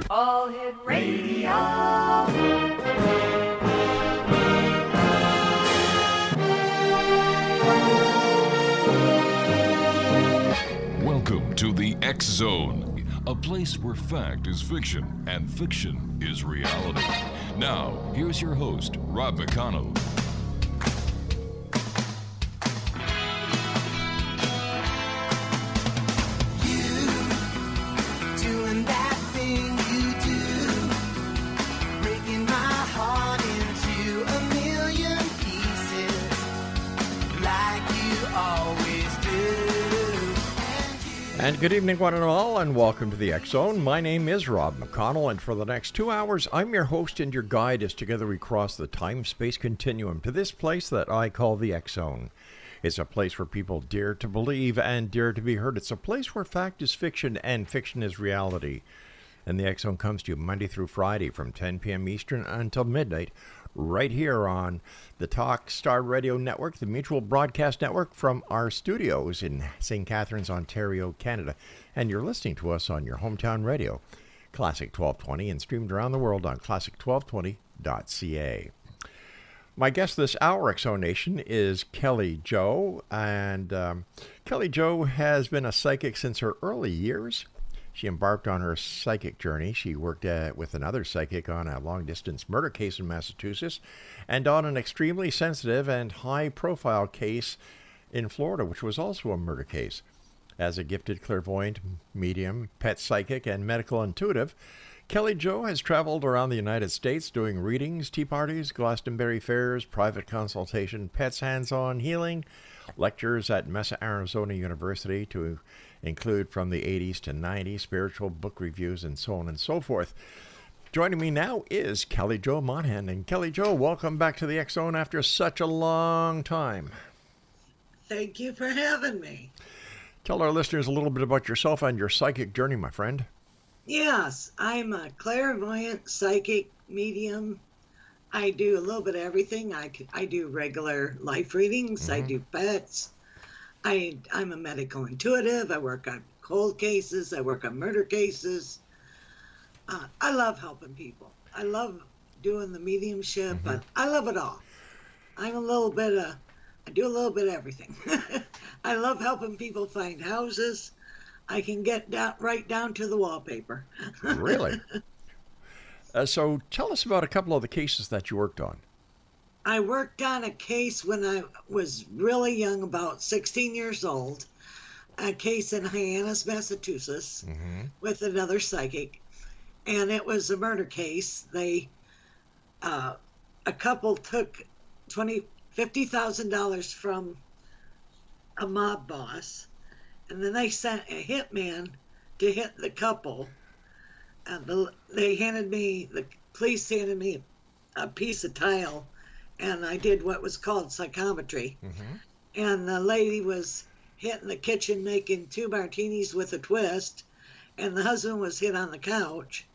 All Hit Radio. Welcome to the X Zone, a place where fact is fiction and fiction is reality. Now, here's your host, Rob McConnell. And good evening, one and all, and welcome to the X Zone. My name is Rob McConnell, and for the next 2 hours, I'm your host and your guide as together we cross the time-space continuum to this place that I call the X Zone. It's a place where people dare to believe and dare to be heard. It's a place where fact is fiction and fiction is reality. And the X Zone comes to you Monday through Friday from 10 p.m. Eastern until midnight, right here on the Talk Star Radio Network, the Mutual Broadcast Network, from our studios in St. Catharines, Ontario, Canada. And you're listening to us on your hometown radio, Classic 1220, and streamed around the world on classic1220.ca. My guest this hour, Exonation, is Kelly Jo. And Kelly Jo has been a psychic since her early years. She embarked on her psychic journey. She worked with another psychic on a long-distance murder case in Massachusetts and on an extremely sensitive and high-profile case in Florida, which was also a murder case. As a gifted clairvoyant, medium, pet psychic, and medical intuitive, Kelly Jo has traveled around the United States doing readings, tea parties, Glasonbury fairs, private consultation, pets hands-on healing, lectures at Mesa Arizona University to include from the 80s to 90s, spiritual book reviews, and so on and so forth. Joining me now is Kelly Jo Monahan. And Kelly Jo, welcome back to the X Zone after such a long time. Thank you for having me. Tell our listeners a little bit about yourself and your psychic journey, my friend. Yes, I'm a clairvoyant psychic medium. I do a little bit of everything. I do regular life readings. I do pets. I'm a medical intuitive. I work on cold cases. I work on murder cases. I love helping people. I love doing the mediumship, but I love it all. I do a little bit of everything. I love helping people find houses. I can get right down to the wallpaper. Really? So tell us about a couple of the cases that you worked on. I worked on a case when I was really young, about 16 years old, a case in Hyannis, Massachusetts, with another psychic, and it was a murder case. A couple took $50,000 from a mob boss, and then they sent a hitman to hit the couple. The police handed me a piece of tile, and I did what was called psychometry. And the lady was hit in the kitchen making 2 martinis with a twist, and the husband was hit on the couch.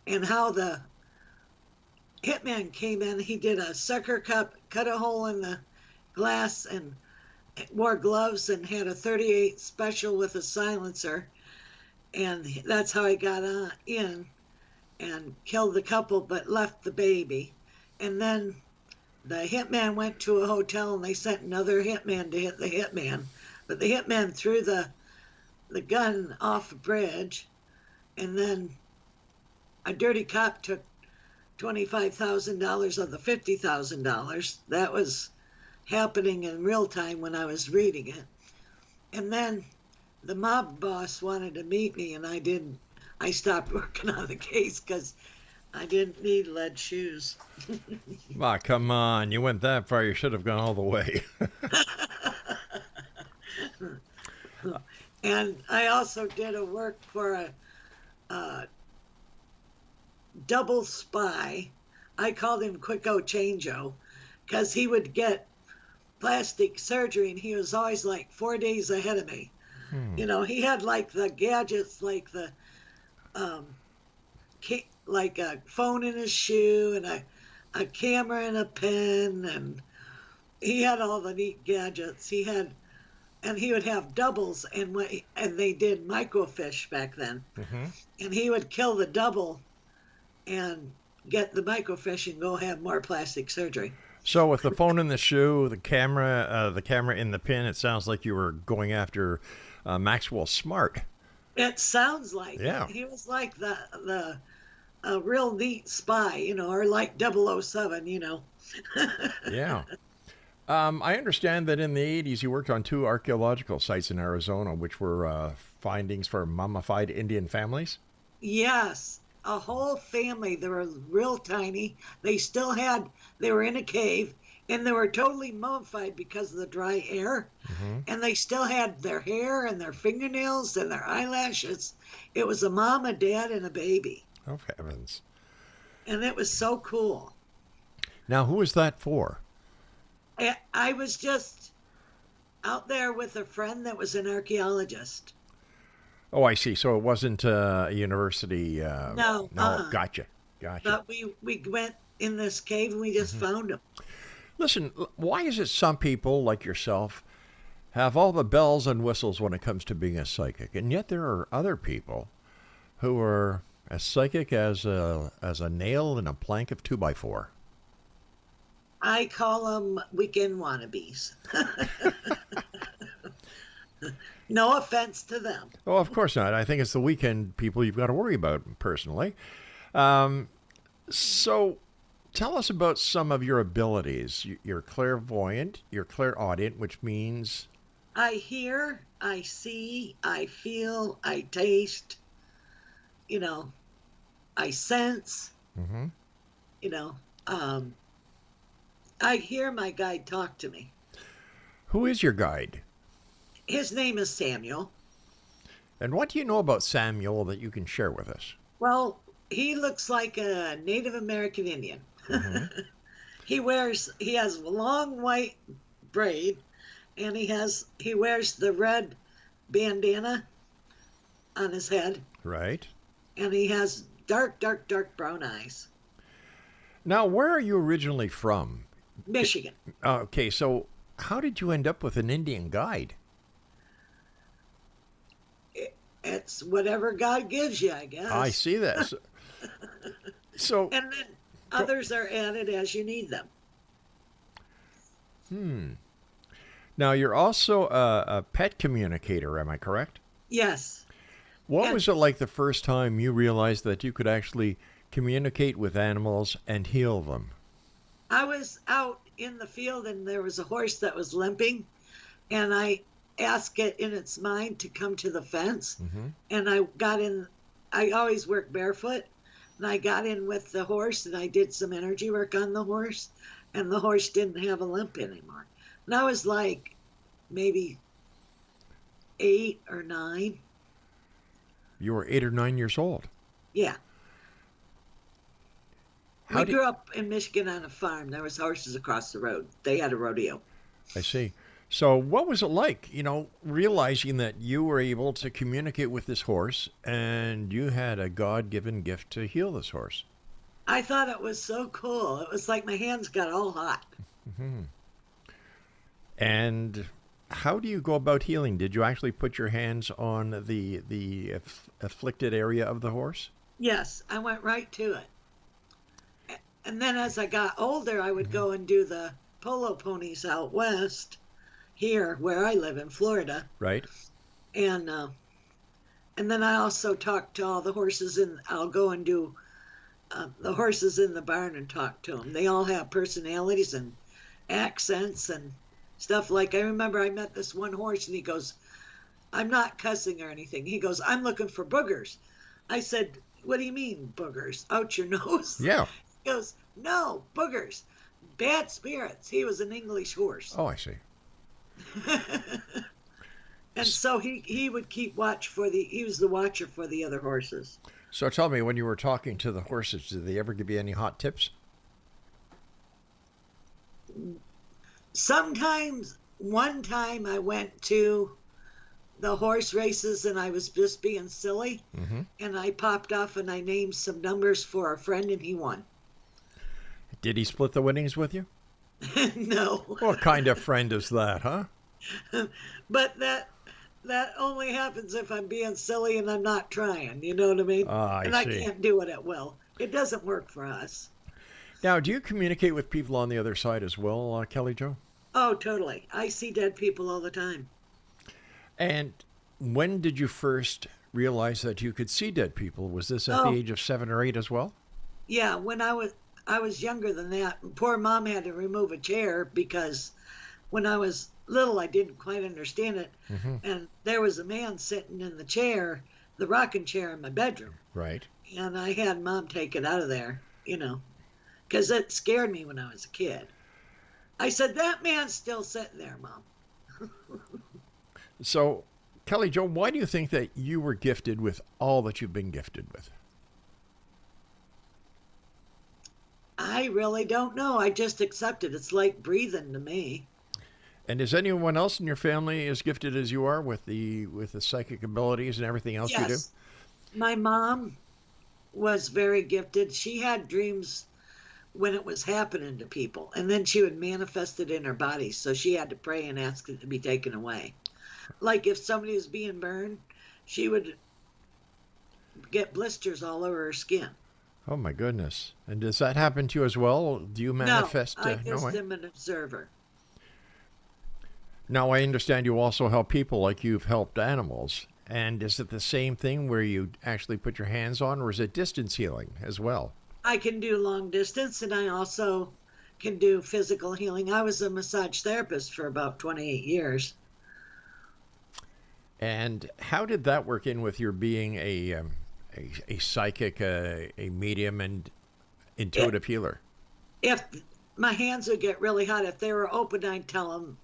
And how the hitman came in, he did a sucker cup, cut a hole in the glass, and wore gloves and had a .38 special with a silencer. And that's how he got in and killed the couple, but left the baby. And then the hitman went to a hotel, and they sent another hitman to hit the hitman. But the hitman threw the gun off a bridge, and then a dirty cop took $25,000 of the $50,000. That was happening in real time when I was reading it. And then the mob boss wanted to meet me, and I didn't. I stopped working on the case because I didn't need lead shoes. Come on. You went that far. You should have gone all the way. And I also did a work for a double spy. I called him Quicko Changeo because he would get plastic surgery, and he was always like 4 days ahead of me. You know, he had like the gadgets, like the like a phone in his shoe and a camera and a pen, and he had all the neat gadgets. He had and he would have doubles, and they did microfish back then, and he would kill the double and get the microfish and go have more plastic surgery. So with the phone in the shoe, the camera in the pin, it sounds like you were going after Maxwell Smart. It sounds like Yeah. he was like the real neat spy, or like 007, Yeah. I understand that in the 80s you worked on 2 archaeological sites in Arizona, which were findings for mummified Indian families. Yes, a whole family. They were real tiny. They were in a cave, and they were totally mummified because of the dry air. And they still had their hair and their fingernails and their eyelashes. It was a mom, a dad, and a baby. Oh, heavens. And it was so cool. Now, who is that for? I was just out there with a friend that was an archaeologist. Oh, I see. So it wasn't a university. No. Gotcha. But we went in this cave and we just found them. Listen, why is it some people like yourself have all the bells and whistles when it comes to being a psychic, and yet there are other people who are as psychic as a nail in a plank of 2x4? I call them weekend wannabes. No offense to them. Oh, of course not. I think it's the weekend people you've got to worry about personally. So tell us about some of your abilities. You're clairvoyant, you're clairaudient, which means... I hear, I see, I feel, I taste, I sense, I hear my guide talk to me. Who is your guide? His name is Samuel. And what do you know about Samuel that you can share with us? Well, he looks like a Native American Indian. He has long white braid, and he wears the red bandana on his head. Right. And he has dark brown eyes. Now, where are you originally from? Michigan. Okay, so how did you end up with an Indian guide? It's whatever God gives you, I guess. I see this. So, and then others are added as you need them. Now, you're also a pet communicator, am I correct? Yes. What was it like the first time you realized that you could actually communicate with animals and heal them? I was out in the field and there was a horse that was limping, and I asked it in its mind to come to the fence. And I got in. I always work barefoot, and I got in with the horse and I did some energy work on the horse, and the horse didn't have a limp anymore. And I was like maybe 8 or 9. You were 8 or 9 years old. Yeah. We grew up in Michigan on a farm. There was horses across the road. They had a rodeo. I see. So what was it like, realizing that you were able to communicate with this horse and you had a God-given gift to heal this horse? I thought it was so cool. It was like my hands got all hot. And how do you go about healing? Did you actually put your hands on the afflicted area of the horse? Yes, I went right to it. And then as I got older, I would go and do the Polo ponies out west, here where I live in Florida. Right. And then I also talk to all the horses, and I'll go and do the horses in the barn and talk to them. They all have personalities and accents and stuff. Like, I remember I met this one horse and he goes, I'm not cussing or anything. He goes, I'm looking for boogers. I said, what do you mean boogers? Out your nose? Yeah. He goes, no, boogers. Bad spirits. He was an English horse. Oh, I see. And so he would keep watch he was the watcher for the other horses. So tell me, when you were talking to the horses, did they ever give you any hot tips? Sometimes. One time I went to the horse races and I was just being silly, and I popped off and I named some numbers for a friend and he won. Did he split the winnings with you? No. What kind of friend is that, huh? But that only happens if I'm being silly and I'm not trying. You know what I mean? Ah, I And I see. can't do it at will. It doesn't work for us. Now, do you communicate with people on the other side as well, Kelly Jo? Oh, totally. I see dead people all the time. And when did you first realize that you could see dead people? Was this at the Oh, age of 7 or 8 as well? yeah. When I was younger than that. Poor mom had to remove a chair because when I was little, I didn't quite understand it. Mm-hmm. And there was a man sitting in the chair, the rocking chair in my bedroom. Right. And I had mom take it out of there, because it scared me when I was a kid. I said, that man's still sitting there, Mom. So, Kelly Jo, why do you think that you were gifted with all that you've been gifted with? I really don't know. I just accept it. It's like breathing to me. And is anyone else in your family as gifted as you are with the psychic abilities and everything else you do? Yes. My mom was very gifted. She had dreams when it was happening to people, and then she would manifest it in her body. So she had to pray and ask it to be taken away. Like if somebody was being burned, she would get blisters all over her skin. Oh my goodness! And does that happen to you as well? Do you manifest? No, I just way? am an observer. Now I understand you also help people, like you've helped animals. And is it the same thing where you actually put your hands on, or is it distance healing as well? I can do long distance, and I also can do physical healing. I was a massage therapist for about 28 years. And how did that work in with your being a psychic, a medium, and intuitive healer? If my hands would get really hot, if they were open, I'd tell them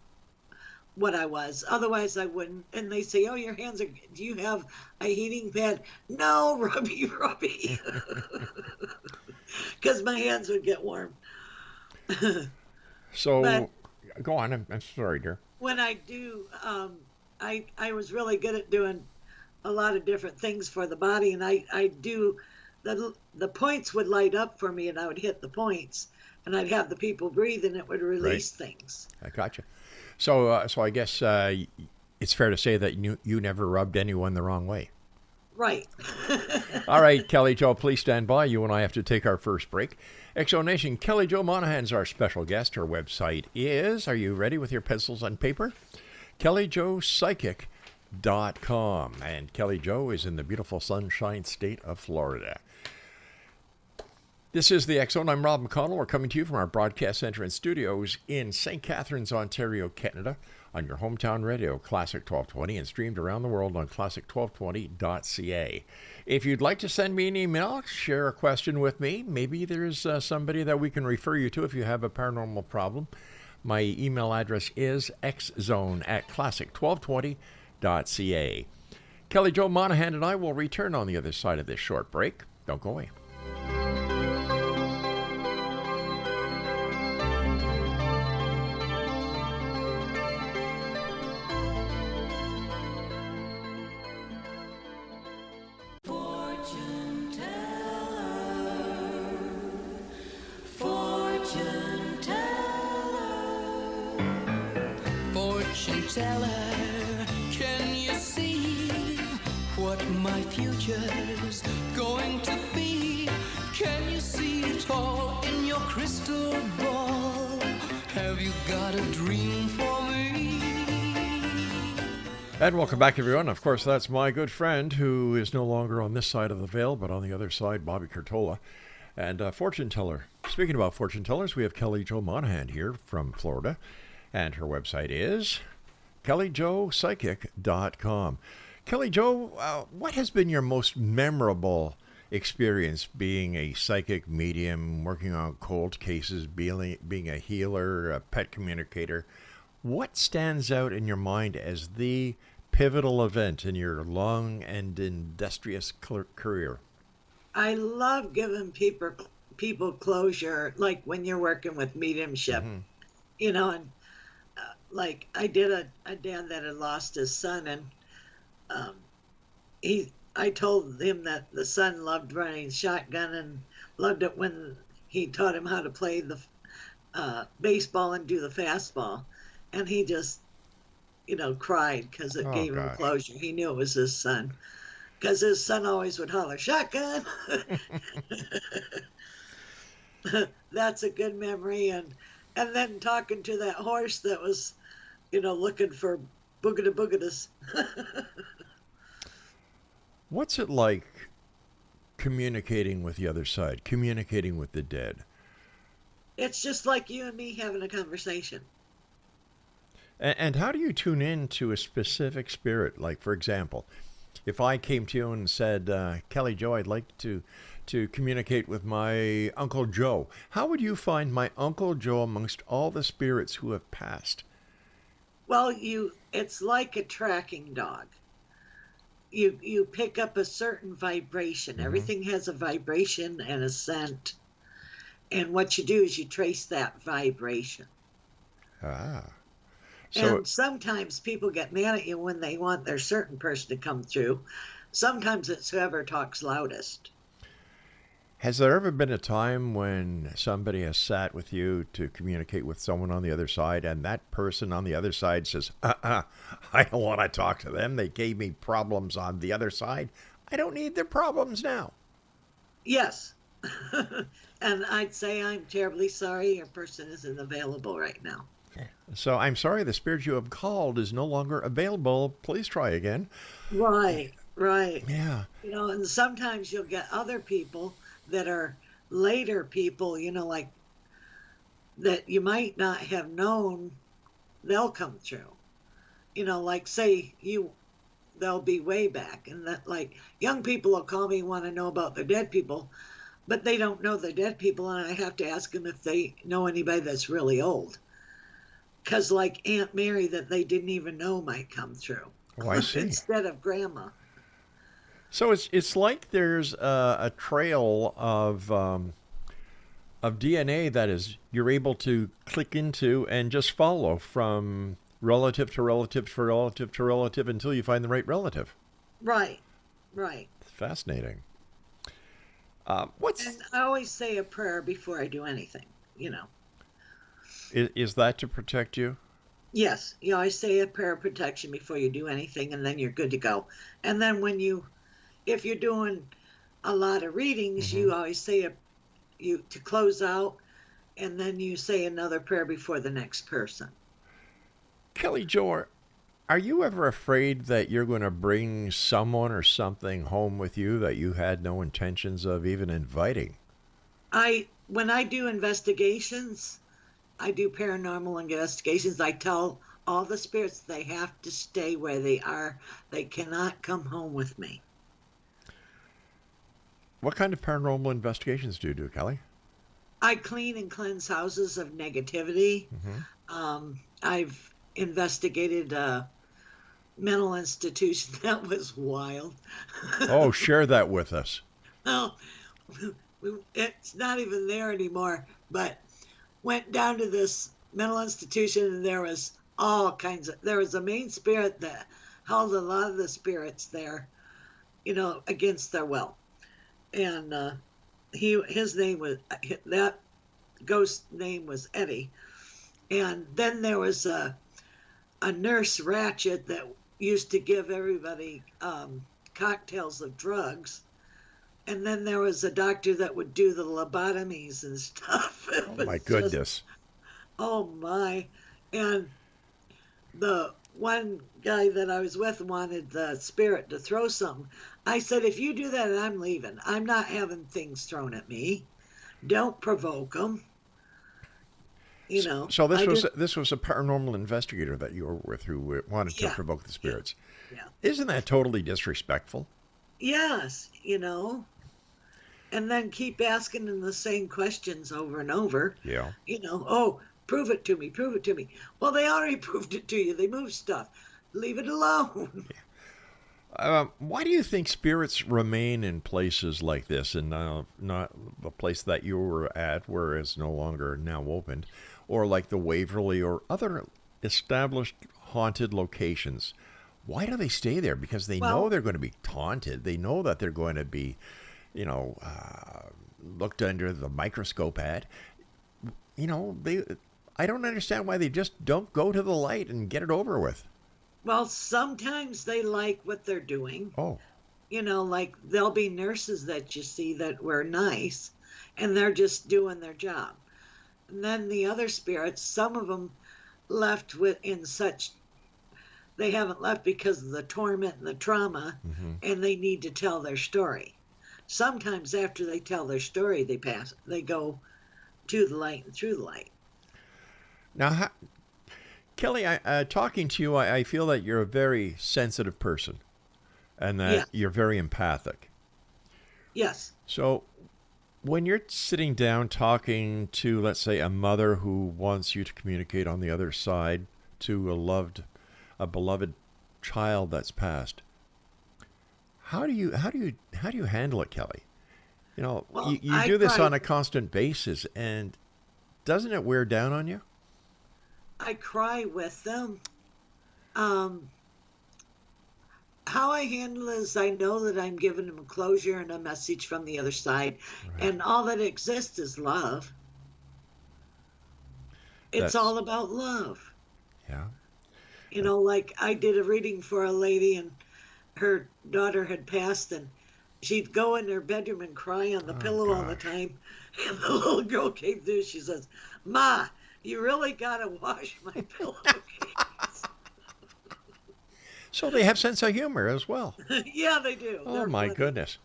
what I was. Otherwise, I wouldn't. And they say, "Oh, your hands are. Do you have a heating pad?" No, rubby. Because my hands would get warm. So, But go on. I'm sorry, dear. when I do, I was really good at doing a lot of different things for the body, and I do the points would light up for me, and I would hit the points, and I'd have the people breathe, and it would release things. I gotcha. So, so I guess it's fair to say that you never rubbed anyone the wrong way. Right. All right, Kelly Jo, please stand by. You and I have to take our first break. Exonation, Kelly Jo Monahan's our special guest. Her website is, are you ready with your pencils and paper? KellyJoPsychic.com. And Kelly Jo is in the beautiful Sunshine State of Florida. This is the X Zone. I'm Rob McConnell. We're coming to you from our broadcast center and studios in St. Catharines, Ontario, Canada, on your hometown radio, Classic 1220, and streamed around the world on classic1220.ca. If you'd like to send me an email, share a question with me, maybe there's somebody that we can refer you to if you have a paranormal problem. My email address is xzone@classic1220.ca. Kelly Jo Monahan and I will return on the other side of this short break. Don't go away. Teller, can you see what my future's going to be? Can you see it all in your crystal ball? Have you got a dream for me? And welcome back, everyone. Of course, that's my good friend who is no longer on this side of the veil, but on the other side, Bobby Curtola. And fortune teller. Speaking about fortune tellers, we have Kelly Jo Monahan here from Florida. And her website is KellyJoPsychic.com. Kelly Jo, what has been your most memorable experience being a psychic medium, working on cold cases, being a healer, a pet communicator? What stands out in your mind as the pivotal event in your long and industrious career? I love giving people closure, like when you're working with mediumship, and like I did a dad that had lost his son, and I told him that the son loved running shotgun and loved it when he taught him how to play the baseball and do the fastball, and he just cried because it Oh, gave him gosh. closure. He knew it was his son because his son always would holler, "Shotgun." That's a good memory. And then talking to that horse that was, looking for boogada. What's it like communicating with the other side, communicating with the dead? It's just like you and me having a conversation. And how do you tune in to a specific spirit? Like, for example, if I came to you and said, Kelly Joe, I'd like to communicate with my Uncle Joe, how would you find my Uncle Joe amongst all the spirits who have passed? Well, it's like a tracking dog. You pick up a certain vibration. Mm-hmm. Everything has a vibration and a scent. And what you do is you trace that vibration. Ah. So, And sometimes people get mad at you when they want their certain person to come through. Sometimes it's whoever talks loudest. has there ever been a time when somebody has sat with you to communicate with someone on the other side, and that person on the other side says, I don't want to talk to them. They gave me problems on the other side. I don't need their problems now. Yes. And I'd say, I'm terribly sorry, your person isn't available right now. So I'm sorry, the spirit you have called is no longer available. Please try again. Right. Yeah. And sometimes you'll get other people that are later people, like that you might not have known, they'll come through. Like say they'll be way back, and that like young people will call me and want to know about their dead people, but they don't know their dead people, and I have to ask them if they know anybody that's really old. Because like Aunt Mary that they didn't even know might come through. Oh, I see. Instead of Grandma. So it's like there's a trail of DNA that is you're able to click into and just follow from relative to relative to relative to relative until you find the right relative. Right. Fascinating. And I always say a prayer before I do anything, Is that to protect you? Yes, you always say a prayer of protection before you do anything, and then you're good to go. And then if you're doing a lot of readings, Mm-hmm. you always say to close out, and then you say another prayer before the next person. Kelly Joe, are you ever afraid that you're going to bring someone or something home with you that you had no intentions of even inviting? When I do investigations, I do paranormal investigations, I tell all the spirits they have to stay where they are. They cannot come home with me. What kind of paranormal investigations do you do, Kelly? I clean and cleanse houses of negativity. Mm-hmm. I've investigated a mental institution that was wild. Oh, share that with us. Well, it's not even there anymore, but went down to this mental institution, and there was there was a main spirit that held a lot of the spirits there, against their will. And that ghost name was Eddie. And then there was a nurse Ratchet that used to give everybody cocktails of drugs. And then there was a doctor that would do the lobotomies and stuff. Oh, my goodness. Oh, my. And the one guy that I was with wanted the spirit to throw something. I said, if you do that, I'm leaving. I'm not having things thrown at me. Don't provoke them. So this was a paranormal investigator that you were with who wanted to provoke the spirits. Yeah. Isn't that totally disrespectful? Yes, and then keep asking them the same questions over and over. Yeah. Oh, prove it to me. Well, they already proved it to you. They moved stuff. Leave it alone. Yeah. Why do you think spirits remain in places like this and not the place that you were at where it's no longer now opened, or like the Waverly or other established haunted locations? Why do they stay there? Because they know they're going to be taunted. They know that they're going to be, looked under the microscope at. I don't understand why they just don't go to the light and get it over with. Well, sometimes they like what they're doing. Oh, Like there'll be nurses that you see that were nice and they're just doing their job. And then the other spirits, some of them left they haven't left because of the torment and the trauma, and they need to tell their story. Sometimes after they tell their story, they go to the light and through the light. now, Kelly, talking to you, I feel that you're a very sensitive person and that you're very empathic. Yes. So when you're sitting down talking to, let's say, a mother who wants you to communicate on the other side to a beloved child that's passed, how do you handle it, Kelly? Well, you do this on a constant basis, and doesn't it wear down on you? I cry with them. How I handle it is I know that I'm giving them closure and a message from the other side, and all that exists is love. It's all about love. Yeah. Like I did a reading for a lady, and her daughter had passed, and she'd go in her bedroom and cry on the pillow all the time. And the little girl came through. She says, "Ma, you really gotta wash my pillowcase." So they have sense of humor as well. Yeah, they do. Oh, my goodness.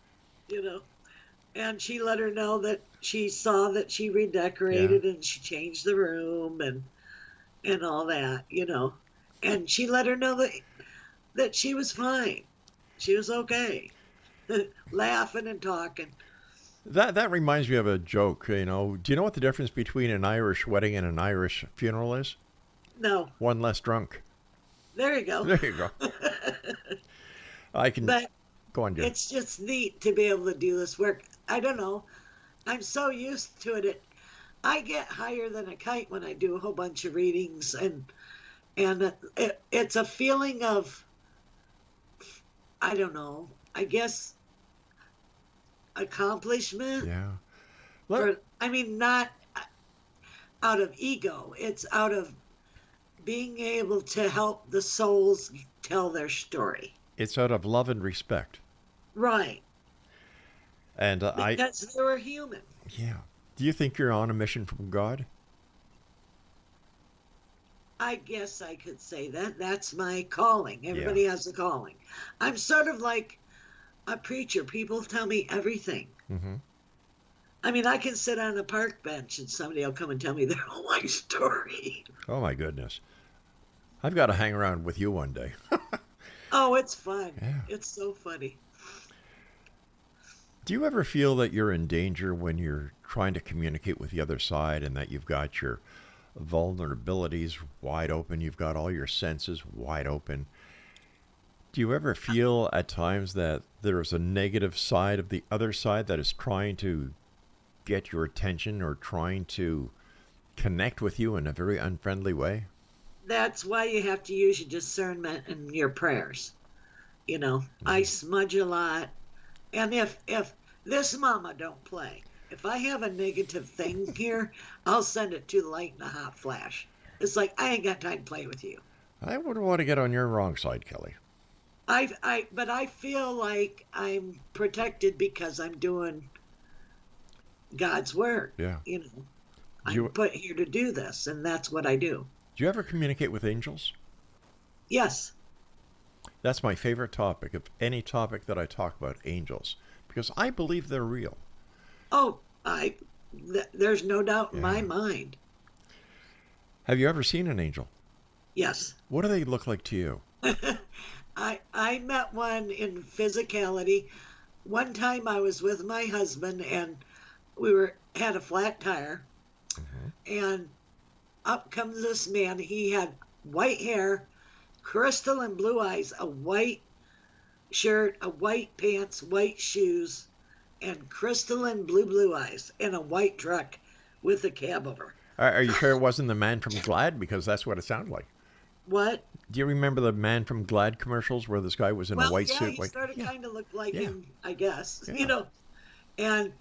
And she let her know that she saw that she redecorated and she changed the room and all that, And she let her know that she was fine. She was okay. Laughing and talking. That reminds me of a joke, Do you know what the difference between an Irish wedding and an Irish funeral is? No. One less drunk. There you go. There you go. But go on, Jim. It's just neat to be able to do this work. I don't know. I'm so used to it. I get higher than a kite when I do a whole bunch of readings, and it's a feeling of, I don't know, I guess, accomplishment. Yeah. Not out of ego. It's out of being able to help the souls tell their story. It's out of love and respect. Right. And because they were human. Yeah. Do you think you're on a mission from God? I guess I could say that. That's my calling. Everybody has a calling. I'm sort of like a preacher. People tell me everything. Mm-hmm. I can sit on a park bench and somebody will come and tell me their whole life story. Oh, my goodness. I've got to hang around with you one day. Oh, it's fun. Yeah. It's so funny. Do you ever feel that you're in danger when you're trying to communicate with the other side and that you've got your vulnerabilities wide open, you've got all your senses wide open? Do you ever feel at times that there's a negative side of the other side that is trying to get your attention or trying to connect with you in a very unfriendly way? That's why you have to use your discernment and your prayers. I smudge a lot. And if this mama don't play, if I have a negative thing here, I'll send it to the light in a hot flash. It's like, I ain't got time to play with you. I wouldn't want to get on your wrong side, Kelly. But I feel like I'm protected because I'm doing God's work. Yeah. I'm put here to do this, and that's what I do. Do you ever communicate with angels? Yes. That's my favorite topic of any topic that I talk about, angels, because I believe they're real. Oh, there's no doubt in my mind. Have you ever seen an angel? Yes. What do they look like to you? I met one in physicality. One time I was with my husband and we had a flat tire, and up comes this man. He had white hair, crystal and blue eyes, a white shirt, a white pants, white shoes, and crystal and blue eyes, and a white truck with a cab over. Are you sure it wasn't the man from Glad? Because that's what it sounded like. What? Do you remember the man from Glad commercials where this guy was in a white suit? He started kind of looked like him, I guess. Yeah. And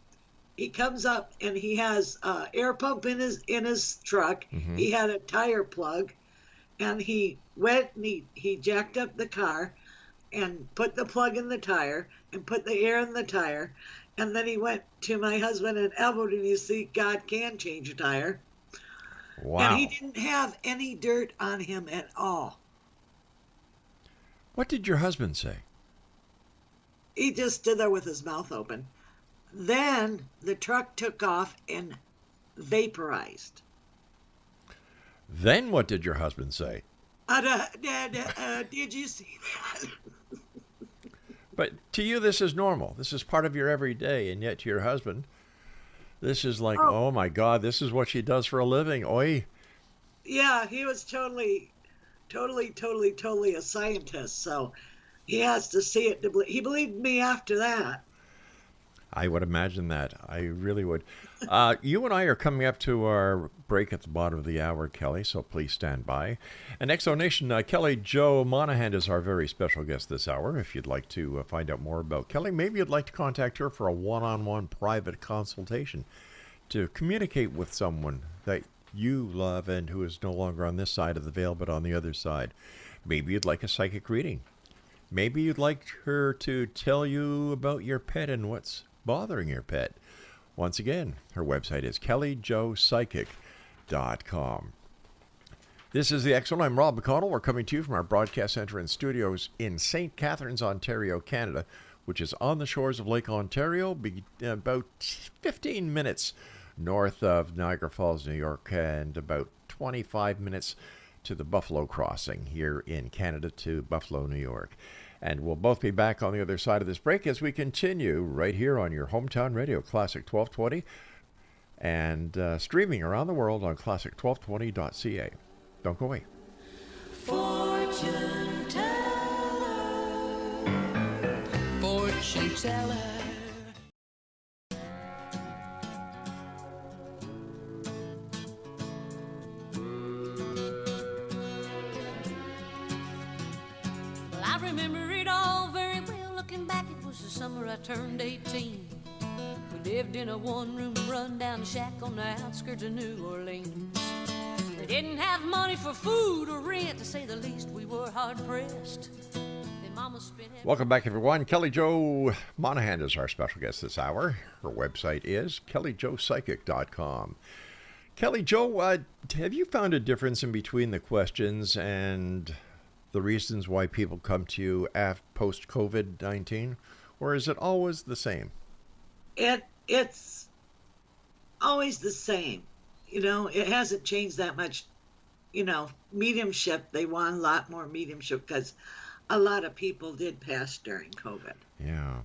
he comes up and he has air pump in his truck. Mm-hmm. He had a tire plug, And he went and he jacked up the car and put the plug in the tire and put the air in the tire. And then he went to my husband and elbowed him. You see, God can change a tire. Wow. And he didn't have any dirt on him at all. What did your husband say? He just stood there with his mouth open. Then the truck took off and vaporized. Then what did your husband say? Did you see that? But to you, this is normal. This is part of your everyday. And yet to your husband, this is like, oh my God, this is what she does for a living. Oi. Yeah, he was totally a scientist. So he has to see it. He believed me after that. I would imagine that. I really would. You and I are coming up to our break at the bottom of the hour, Kelly, so please stand by. And Exonation, Kelly Jo MONAGHAN is our very special guest this hour. If you'd like to find out more about Kelly, maybe you'd like to contact her for a one-on-one private consultation to communicate with someone that you love and who is no longer on this side of the veil but on the other side. Maybe you'd like a psychic reading. Maybe you'd like her to tell you about your pet and what's bothering your pet. Once again, her website is kellyjopsychic.com. This is the X-Zone. I'm Rob McConnell. We're coming to you from our broadcast center and studios in St. Catharines, Ontario, Canada, which is on the shores of Lake Ontario, about 15 minutes north of Niagara Falls, New York, and about 25 minutes to the Buffalo crossing here in Canada to Buffalo, New York. And we'll both be back on the other side of this break as we continue right here on your hometown radio, Classic 1220, and streaming around the world on classic1220.ca. Don't go away. Fortune teller, fortune teller. I remember it all very well. Looking back, it was the summer I turned 18. We lived in a one-room run-down shack on the outskirts of New Orleans. We didn't have money for food or rent, to say the least. We were hard-pressed. Then Mama spent... Welcome back, everyone. Kelly Jo MONAGHAN is our special guest this hour. Her website is kellyjopsychic.com. Kelly Jo, have you found a difference in between the questions and the reasons why people come to you post-COVID-19, or is it always the same? It's always the same. You know, it hasn't changed that much. You know, mediumship, they want a lot more mediumship because a lot of people did pass during COVID. Yeah.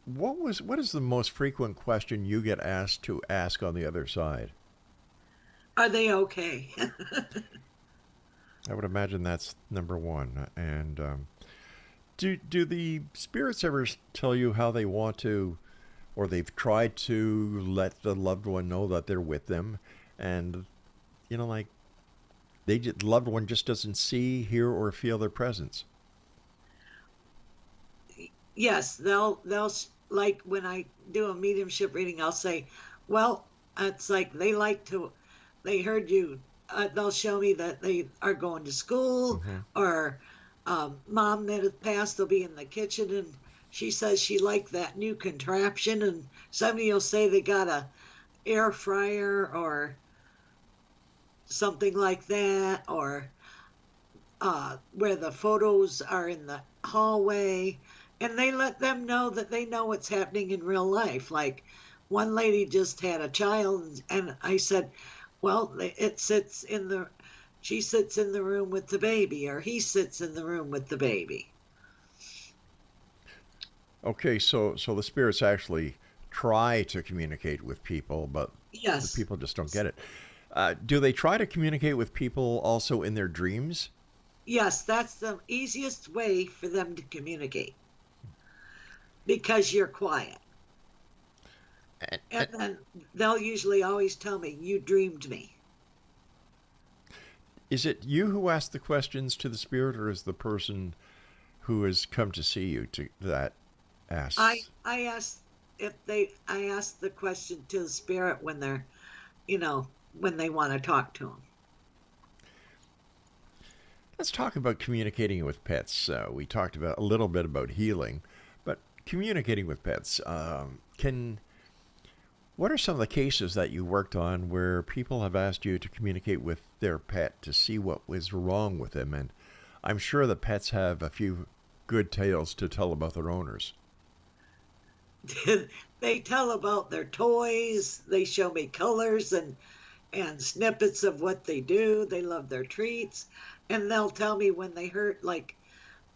What is the most frequent question you get asked to ask on the other side? Are they okay? I would imagine that's number one. And do the spirits ever tell you how they want to, or they've tried to let the loved one know that they're with them, and you know, like the loved one just doesn't see, hear, or feel their presence? Yes, they'll like when I do a mediumship reading, I'll say, well, it's like they heard you. They'll show me that they are going to school, or mom that has passed, they'll be in the kitchen and she says she liked that new contraption, and somebody will say they got a air fryer or something like that, or where the photos are in the hallway, and they let them know that they know what's happening in real life. Like one lady just had a child, and I said, well, she sits in the room with the baby, or he sits in the room with the baby. Okay, so the spirits actually try to communicate with people, but yes, the people just don't get it. Do they try to communicate with people also in their dreams? Yes, that's the easiest way for them to communicate, because you're quiet. And then they'll usually always tell me, you dreamed me. Is it you who ask the questions to the spirit, or is the person who has come to see you that asks? I ask the question to the spirit when they're, when they want to talk to them. Let's talk about communicating with pets. We talked about a little bit about healing, but communicating with pets. What are some of the cases that you worked on where people have asked you to communicate with their pet to see what was wrong with them? And I'm sure the pets have a few good tales to tell about their owners. They tell about their toys. They show me colors and snippets of what they do. They love their treats. And they'll tell me when they hurt, like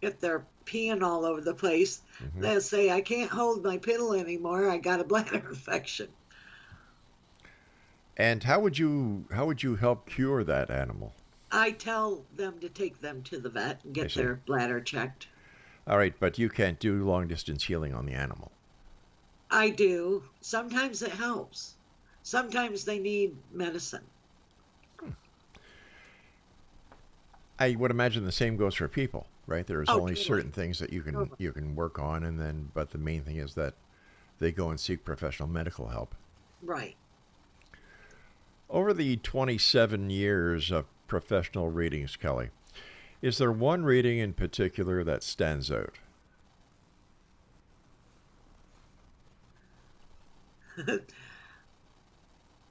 if they're peeing all over the place, they'll say, I can't hold my piddle anymore. I got a bladder infection. And how would you help cure that animal? I tell them to take them to the vet and get their bladder checked. All right, but you can't do long distance healing on the animal. I do. Sometimes it helps. Sometimes they need medicine. I would imagine the same goes for people, right? There's only totally. certain things that you can work on, but the main thing is that they go and seek professional medical help. Right. Over the 27 years of professional readings, Kelly, is there one reading in particular that stands out?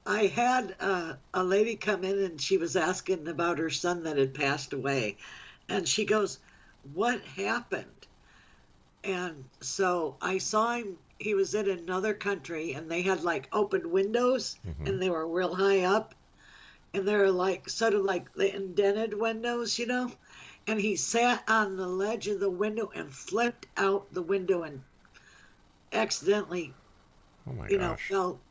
I had a lady come in and she was asking about her son that had passed away. And she goes, what happened? And so I saw him, he was in another country and they had like open windows and they were real high up. And they were like sort of like the indented windows, you know? And he sat on the ledge of the window and flipped out the window and accidentally,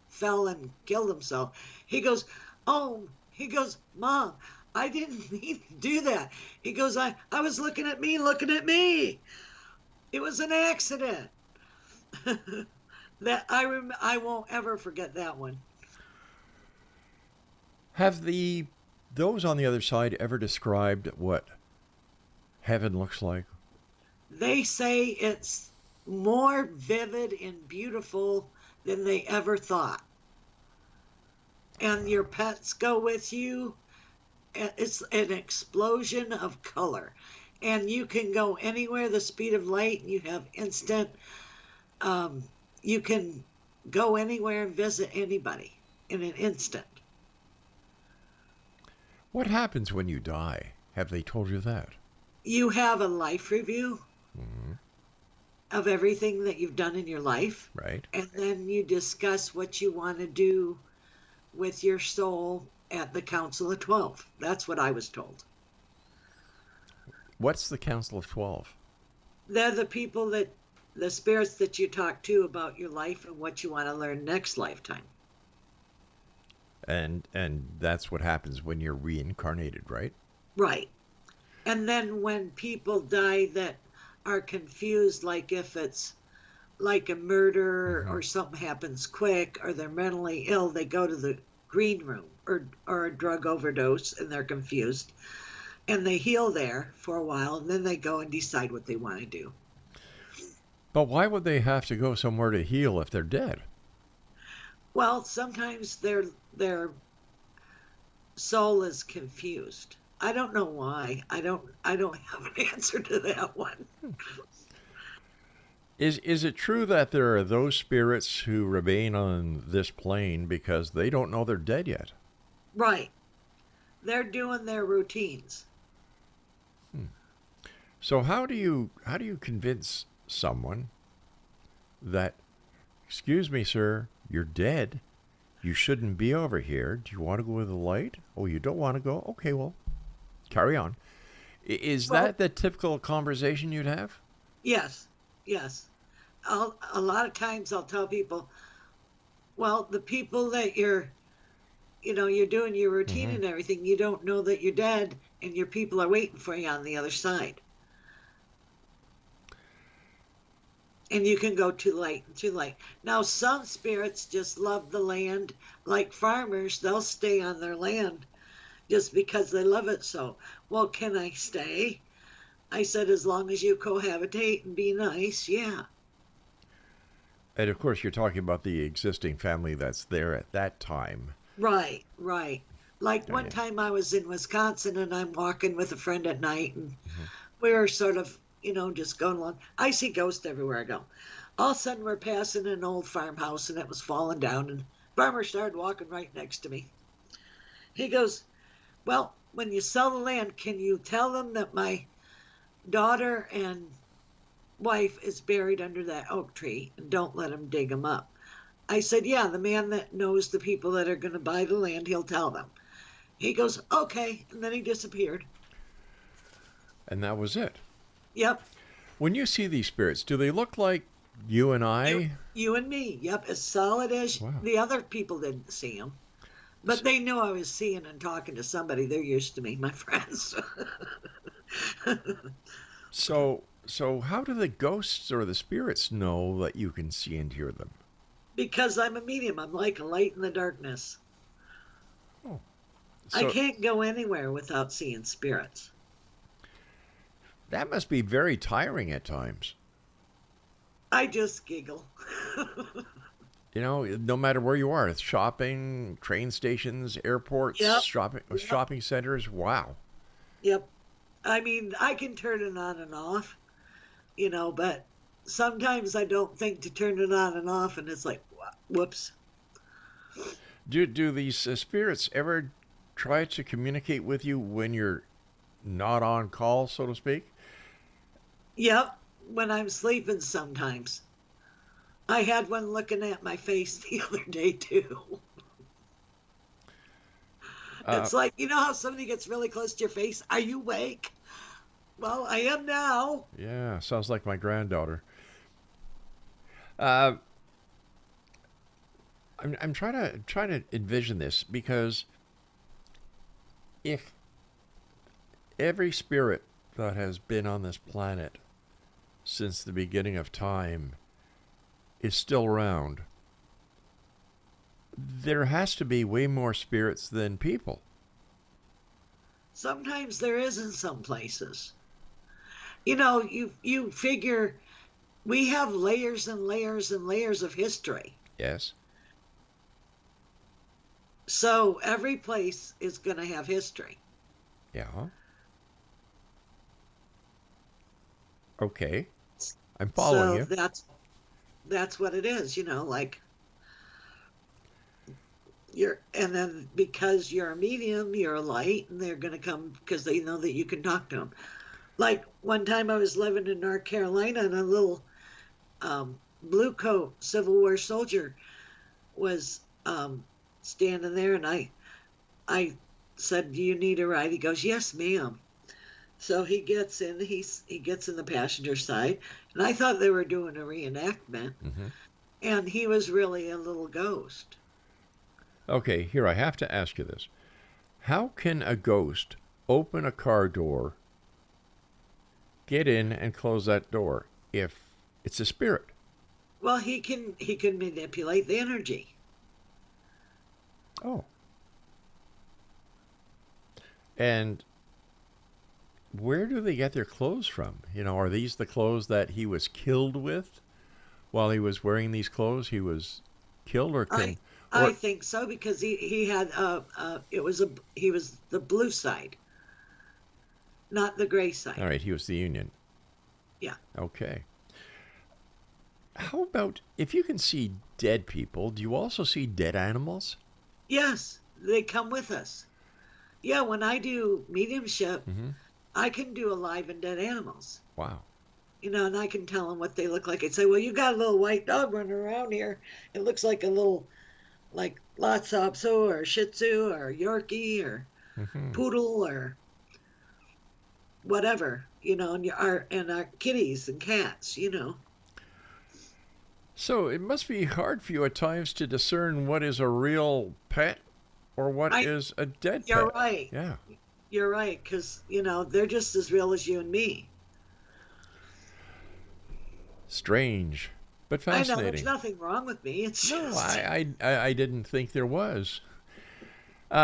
fell and killed himself. He goes, Mom, I didn't mean to do that. He goes, I was looking at me. It was an accident. That I won't ever forget that one. Have those on the other side ever described what heaven looks like? They say it's more vivid and beautiful than they ever thought. And your pets go with you. It's an explosion of color. And you can go anywhere the speed of light and you have instant, you can go anywhere and visit anybody in an instant. What happens when you die? Have they told you that? You have a life review of everything that you've done in your life. Right. And then you discuss what you want to do with your soul at the Council of 12. That's what I was told. What's the Council of 12? They're the people the spirits that you talk to about your life and what you want to learn next lifetime. And that's what happens when you're reincarnated, right? Right. And then when people die that are confused, like if it's like a murder or something happens quick or they're mentally ill, they go to the green room or a drug overdose and they're confused. And they heal there for a while and then they go and decide what they want to do. But why would they have to go somewhere to heal if they're dead? Well, sometimes their soul is confused. I don't know why. I don't have an answer to that one. Is it true that there are those spirits who remain on this plane because they don't know they're dead yet? Right. They're doing their routines. So how do you convince someone that, excuse me, sir, you're dead. You shouldn't be over here. Do you want to go with the light? Oh, you don't want to go? Okay, well, carry on. Is that the typical conversation you'd have? Yes. A lot of times I'll tell people, well, the people that you're doing your routine and everything, you don't know that you're dead and your people are waiting for you on the other side. And you can go too late. Now, some spirits just love the land. Like farmers, they'll stay on their land just because they love it so. Well, can I stay? I said, as long as you cohabitate and be nice, yeah. And of course, you're talking about the existing family that's there at that time. Right. Like Oh, one yeah. time I was in Wisconsin and I'm walking with a friend at night and we were sort of, just going along. I see ghosts everywhere I go. All of a sudden we're passing an old farmhouse and it was falling down and farmer started walking right next to me. He goes, well, when you sell the land, can you tell them that my daughter and wife is buried under that oak tree and don't let them dig them up? I said, yeah, the man that knows the people that are going to buy the land, he'll tell them. He goes, okay, and then he disappeared. And that was it. Yep. When you see these spirits, do they look like you and You, I? you and me, yep, as solid as Wow. the other people didn't see him. But they knew I was seeing and talking to somebody. They're used to me, my friends. So how do the ghosts or the spirits know that you can see and hear them? Because I'm a medium. I'm like a light in the darkness. Oh. I So can't go anywhere without seeing spirits. that must be very tiring at times. I just giggle. No matter where you are, shopping, train stations, airports, Yep. shopping centers. Wow. Yep. I mean, I can turn it on and off, but sometimes I don't think to turn it on and off, and it's like, whoops. Do these spirits ever try to communicate with you when you're not on call, so to speak? Yep. When I'm sleeping sometimes. I had one looking at my face the other day, too. It's like, how somebody gets really close to your face? Are you awake? Well, I am now. Yeah, sounds like my granddaughter. I'm trying to envision this, because if every spirit that has been on this planet since the beginning of time is still around, there has to be way more spirits than people. Sometimes there is in some places. You figure we have layers and layers and layers of history. Yes. So every place is going to have history. Yeah. Okay. I'm following So you. that's what it is, like and then because you're a medium, you're a light, and they're going to come because they know that you can talk to them. Like one time I was living in North Carolina and a little blue coat Civil War soldier was standing there, and I said, do you need a ride? He goes, yes, ma'am. So he gets in, he gets in the passenger side, and I thought they were doing a reenactment, and he was really a little ghost. Okay, here, I have to ask you this. How can a ghost open a car door, get in, and close that door if it's a spirit? Well, he can manipulate the energy. Oh. And where do they get their clothes from? Are these the clothes that he was killed with? While he was wearing these clothes, he was killed, or I think so, because he had he was the blue side, not the gray side. All right, he was the Union. Yeah. Okay. How about, if you can see dead people, do you also see dead animals? Yes, they come with us. Yeah, when I do mediumship, I can do alive and dead animals. Wow. And I can tell them what they look like. I'd say, well, you got a little white dog running around here. It looks like a little, like Lhasa Apso or Shih Tzu or Yorkie or Poodle or whatever, and our kitties and cats, So it must be hard for you at times to discern what is a real pet or what is a dead pet. You're right. Yeah. You're right, because, they're just as real as you and me. Strange, but fascinating. I know, there's nothing wrong with me. It's just... I didn't think there was.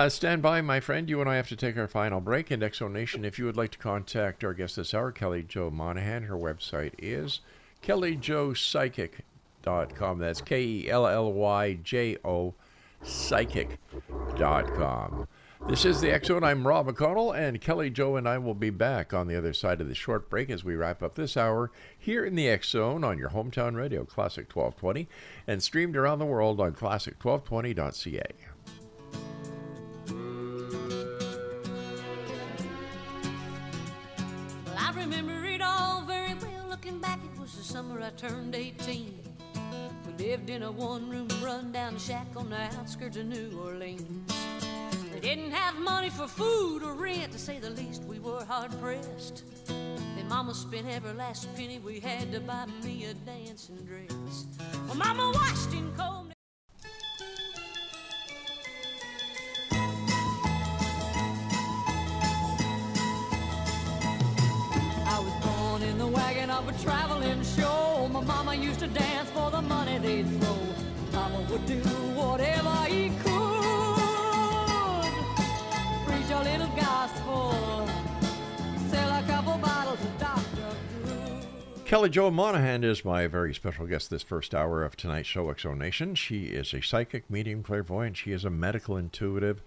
Stand by, my friend. You and I have to take our final break. And Exo Nation, if you would like to contact our guest this hour, Kelly Jo Monahan, her website is kellyjopsychic.com. That's KELLYJO psychic.com. This is the X Zone. I'm Rob McConnell, and Kelly Jo and I will be back on the other side of the short break as we wrap up this hour here in the X Zone on your hometown radio, Classic 1220, and streamed around the world on classic1220.ca. Well, I remember it all very well. Looking back, it was the summer I turned 18. We lived in a one-room run-down shack on the outskirts of New Orleans. We didn't have money for food or rent, to say the least. We were hard-pressed. Then Mama spent every last penny we had to buy me a dancing dress. Well, Mama washed and combed. I was born in the wagon of a traveling show. My mama used to dance for the money they'd throw. Mama would do whatever he could. Preach a little gospel, sell a couple bottles of Dr. Good. Kelly Jo MONAGHAN is my very special guest this first hour of tonight's show, X Zone Nation. She is a psychic, medium, clairvoyant. She is a medical intuitive.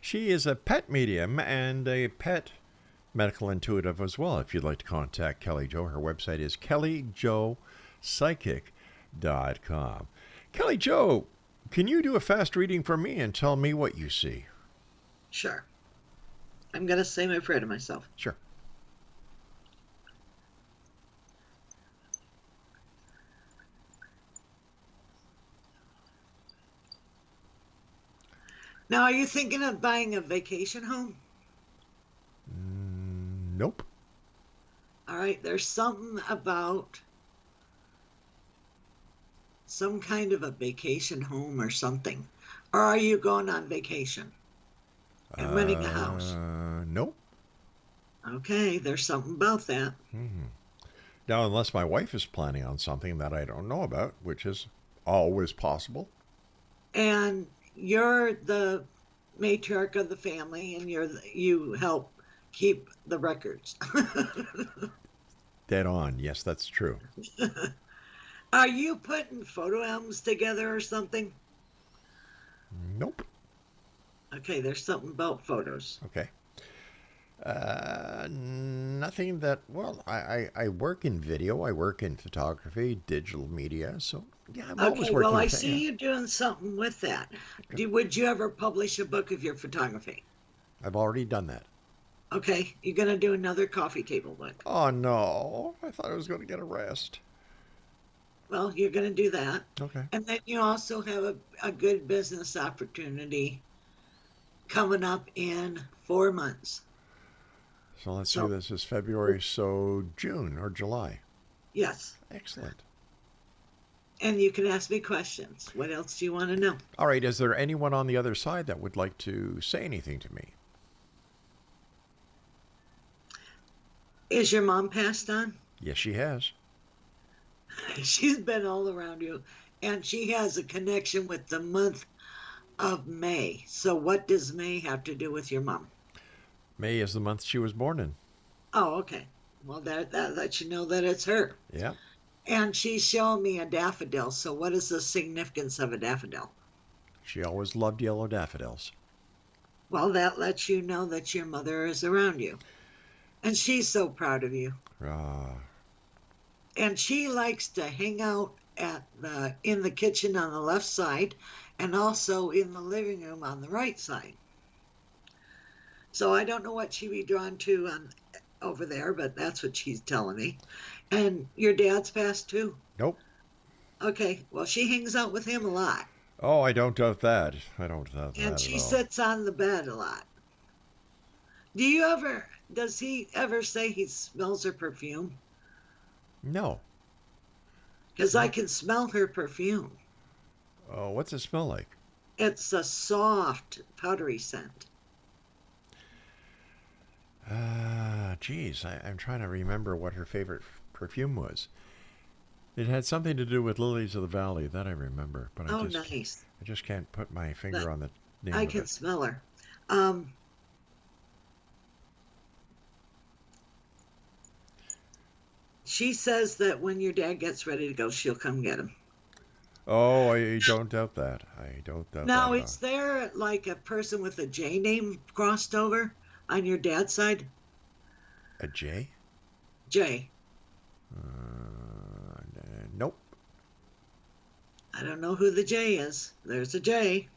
She is a pet medium and a pet medical intuitive as well. If you'd like to contact Kelly Jo, her website is kellyjopsychic.com. Kelly Jo, can you do a fast reading for me and tell me what you see? Sure. I'm going to say my prayer to myself. Sure. Now, are you thinking of buying a vacation home? Nope. All right, there's something about some kind of a vacation home or something. Or are you going on vacation and renting a house? Nope. Okay, there's something about that. Mm-hmm. Now, unless my wife is planning on something that I don't know about, which is always possible. And you're the matriarch of the family, and you help keep the records. Dead on. Yes, that's true. Are you putting photo albums together or something? Nope. Okay, there's something about photos. Okay. Nothing that, well, I work in video, I work in photography, digital media, so yeah, I'm always working. Well, I with that, see yeah. you doing something with that. Would you ever publish a book of your photography? I've already done that. Okay, you're going to do another coffee table book. Oh, no. I thought I was going to get a rest. Well, you're going to do that. Okay. And then you also have a good business opportunity coming up in 4 months. So let's see, this is February, so June or July. Yes. Excellent. And you can ask me questions. What else do you want to know? All right, is there anyone on the other side that would like to say anything to me? Is your mom passed on? Yes, she has. She's been all around you, and she has a connection with the month of May. So what does May have to do with your mom? May is the month she was born in. Oh, okay. Well, that lets you know that it's her. Yeah. And she's showing me a daffodil. So what is the significance of a daffodil? She always loved yellow daffodils. Well, that lets you know that your mother is around you. And she's so proud of you. And she likes to hang out in the kitchen on the left side and also in the living room on the right side. So I don't know what she'd be drawn to over there, but that's what she's telling me. And your dad's passed too? Nope. Okay, well, she hangs out with him a lot. Oh, I don't doubt that. I don't doubt that And at she all. sits on the bed a lot. Does he ever say he smells her perfume? No. Because I can smell her perfume. Oh, what's it smell like? It's a soft, powdery scent. Geez, I'm trying to remember what her favorite perfume was. It had something to do with lilies of the valley, that I remember. But Nice. I just can't put my finger on the name I of can it. smell her. She says that when your dad gets ready to go, she'll come get him. Oh, I don't doubt that. I don't doubt Now, that at is there like a person with a J name crossed over on your dad's side? all. A J? J. Nope. I don't know who the J is. There's a J.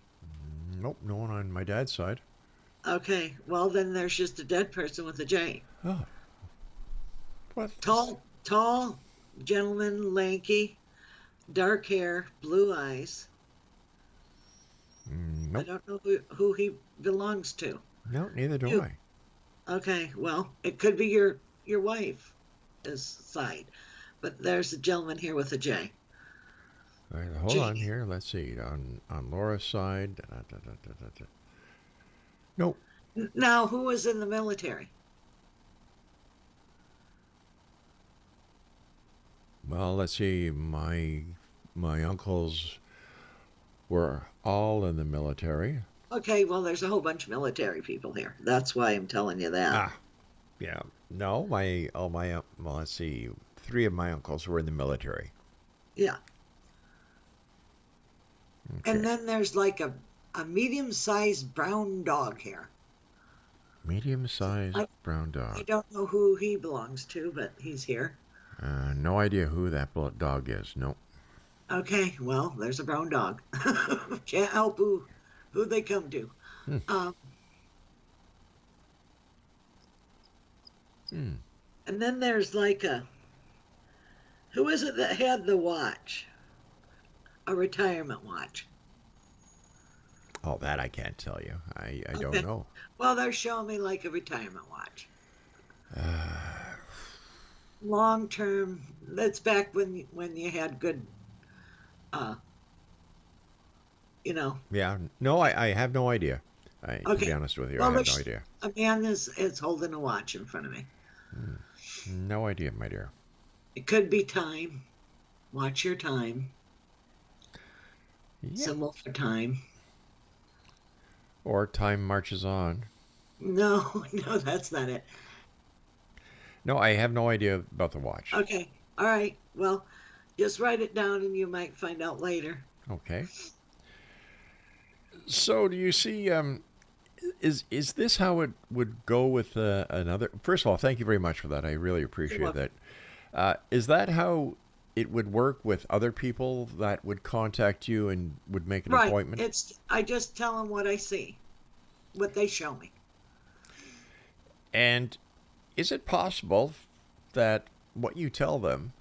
Nope, no one on my dad's side. Okay, well then there's just a dead person with a J. Oh. What? Tall gentleman, lanky, dark hair, blue eyes. Nope. I don't know who he belongs to. No, neither do You. I. Okay, well, it could be your wife's side, but there's a gentleman here with a J. All right, hold J. on here. Let's see. On Laura's side. Nope. Now, who was in the military? Well, let's see. My uncles were all in the military. Okay, well, there's a whole bunch of military people here. That's why I'm telling you that. Yeah. No, well, let's see. 3 of my uncles were in the military. Yeah. Okay. And then there's like a medium-sized brown dog here. Medium-sized brown I dog. don't know who he belongs to, but he's here. No idea who that dog is. Nope. Okay, well, there's a brown dog. Can't help who they come to. And then there's like who is it that had the watch? A retirement watch. Oh, that I can't tell you. I Okay. don't know. Well, they're showing me like a retirement watch. Long term. That's back when you had good, Yeah. No, I have no idea. To Okay. be honest with you, Well, I have no there's- idea. A man is holding a watch in front of me. No idea, my dear. It could be time. Watch your time. Yeah. Symbol for time. Or time marches on. No, that's not it. No, I have no idea about the watch. Okay. All right. Well, just write it down and you might find out later. Okay. So, do you see? Is this how it would go with another? First of all, thank you very much for that. I really appreciate that. Is that how it would work with other people that would contact you and would make an Right. appointment? I just tell them what I see, what they show me. And is it possible that what you tell them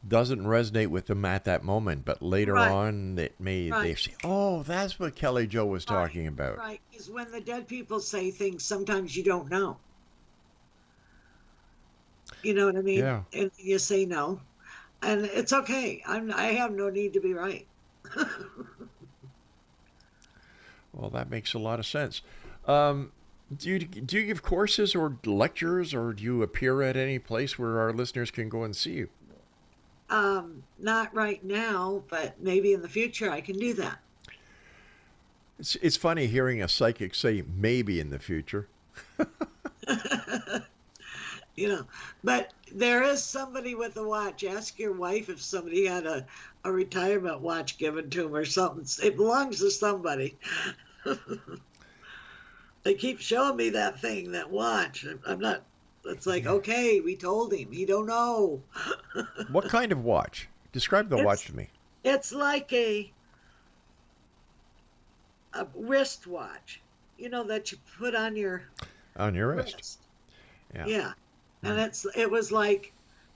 doesn't resonate with them at that moment, but later Right. on they Right. say, "Oh, that's what Kelly Joe was talking about." Right. Because when the dead people say things, sometimes you don't know. You know what I mean? Yeah. And you say no, and it's okay. I have no need to be right. Well, that makes a lot of sense. Do you give courses or lectures, or do you appear at any place where our listeners can go and see you? Not right now, but maybe in the future I can do that. It's funny hearing a psychic say maybe in the future. But there is somebody with a watch. Ask your wife if somebody had a retirement watch given to him or something. It belongs to somebody. They keep showing me that thing, that watch. I'm not. It's like, okay, we told him. He don't know. What kind of watch? Describe the watch to me. It's like a wristwatch, that you put on your wrist. Yeah. And it was like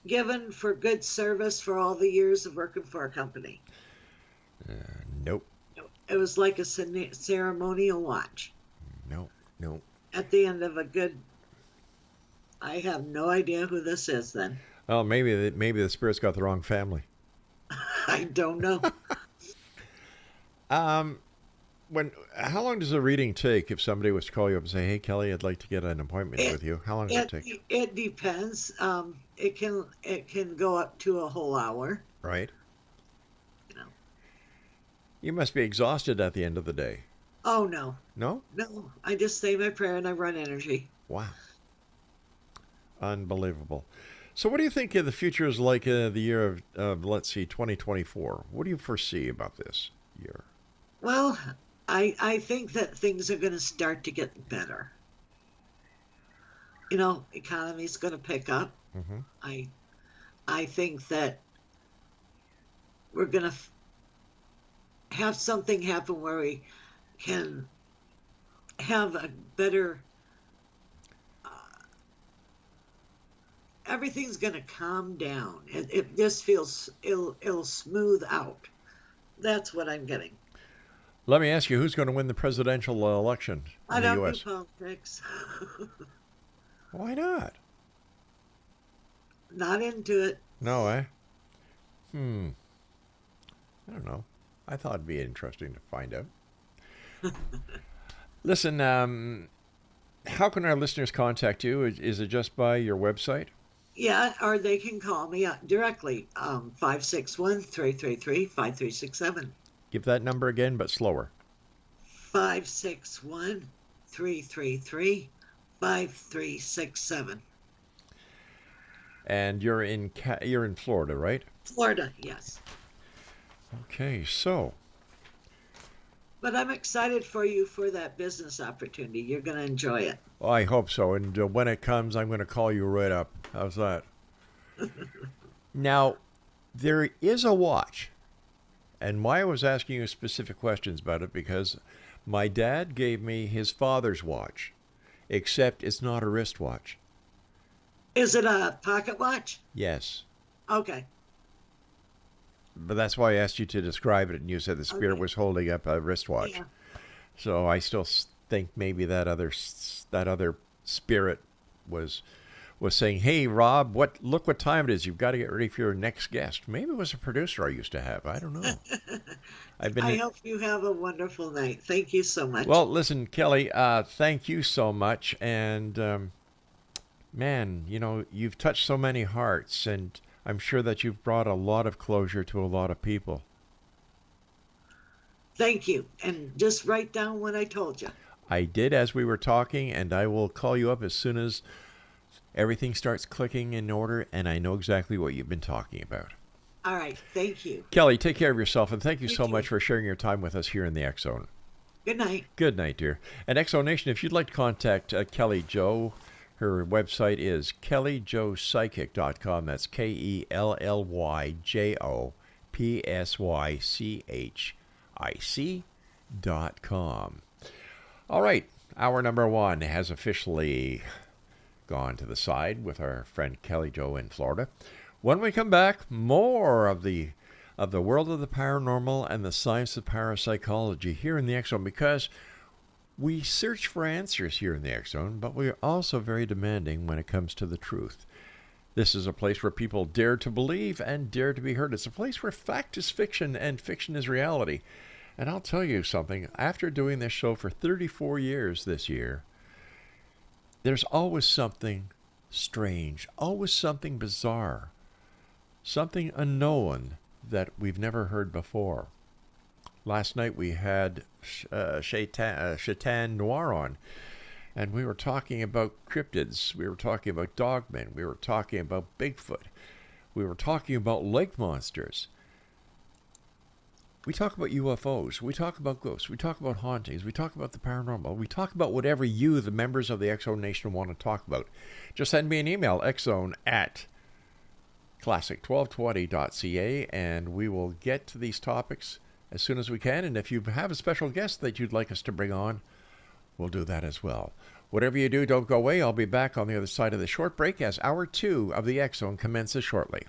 given for good service for all the years of working for a company. Nope. It was like a ceremonial watch. Nope. At the end of a good. I have no idea who this is then. Well, maybe the spirit's got the wrong family. I don't know. How long does a reading take if somebody was to call you up and say, "Hey, Kelly, I'd like to get an appointment with you"? How long does it take? It depends. It can go up to a whole hour. Right. You must be exhausted at the end of the day. Oh no. No? No. I just say my prayer and I run energy. Wow. Unbelievable. So what do you think the future is like the year of, let's see, 2024? What do you foresee about this year? Well, I think that things are going to start to get better. Economy's going to pick up. Mm-hmm. I think that we're going to have something happen where we can have a better. Everything's going to calm down. It just feels it'll smooth out. That's what I'm getting. Let me ask you, who's going to win the presidential election in I the don't U.S.? do politics. Why not? Not into it. No, eh? I don't know. I thought it'd be interesting to find out. Listen, how can our listeners contact you? Is it just by your website? Yeah, or they can call me directly, 561-333-5367. Give that number again, but slower. 561-333-5367. And you're in Florida, right? Florida, yes. Okay, so. But I'm excited for you for that business opportunity. You're going to enjoy it. Well, I hope so. And when it comes, I'm going to call you right up. How's that? Now, there is a watch. And why I was asking you specific questions about it, because my dad gave me his father's watch, except it's not a wristwatch. Is it a pocket watch? Yes. Okay. But that's why I asked you to describe it, and you said the spirit was holding up a wristwatch. Yeah. So I still think maybe that other spirit was saying, "Hey, Rob, look what time it is. You've got to get ready for your next guest." Maybe it was a producer I used to have. I don't know. I hope you have a wonderful night. Thank you so much. Well, listen, Kelly, thank you so much. And, man, you've touched so many hearts, and I'm sure that you've brought a lot of closure to a lot of people. Thank you. And just write down what I told you. I did as we were talking, and I will call you up as soon as everything starts clicking in order, and I know exactly what you've been talking about. All right. Thank you. Kelly, take care of yourself, and thank you so much for sharing your time with us here in the X Zone. Good night. Good night, dear. And X Zone Nation, if you'd like to contact Kelly Jo, her website is kellyjopsychic.com. That's KELLYJOPSYCHIC.com. All right, hour number one has officially gone to the side with our friend Kelly Jo in Florida. When we come back, more of the world of the paranormal and the science of parapsychology here in the X Zone, because we search for answers here in the X Zone, but we are also very demanding when it comes to the truth. This is a place where people dare to believe and dare to be heard. It's a place where fact is fiction and fiction is reality. And I'll tell you something, after doing this show for 34 years this year, there's always something strange, always something bizarre, something unknown that we've never heard before. Last night we had Shaitan Noir on, and we were talking about cryptids, we were talking about dogmen, we were talking about Bigfoot, we were talking about lake monsters. We talk about UFOs, we talk about ghosts, we talk about hauntings, we talk about the paranormal, we talk about whatever you, the members of the X Zone Nation, want to talk about. Just send me an email, xzone@classic1220.ca, and we will get to these topics as soon as we can. And if you have a special guest that you'd like us to bring on, we'll do that as well. Whatever you do, don't go away. I'll be back on the other side of the short break as hour two of the X Zone commences shortly.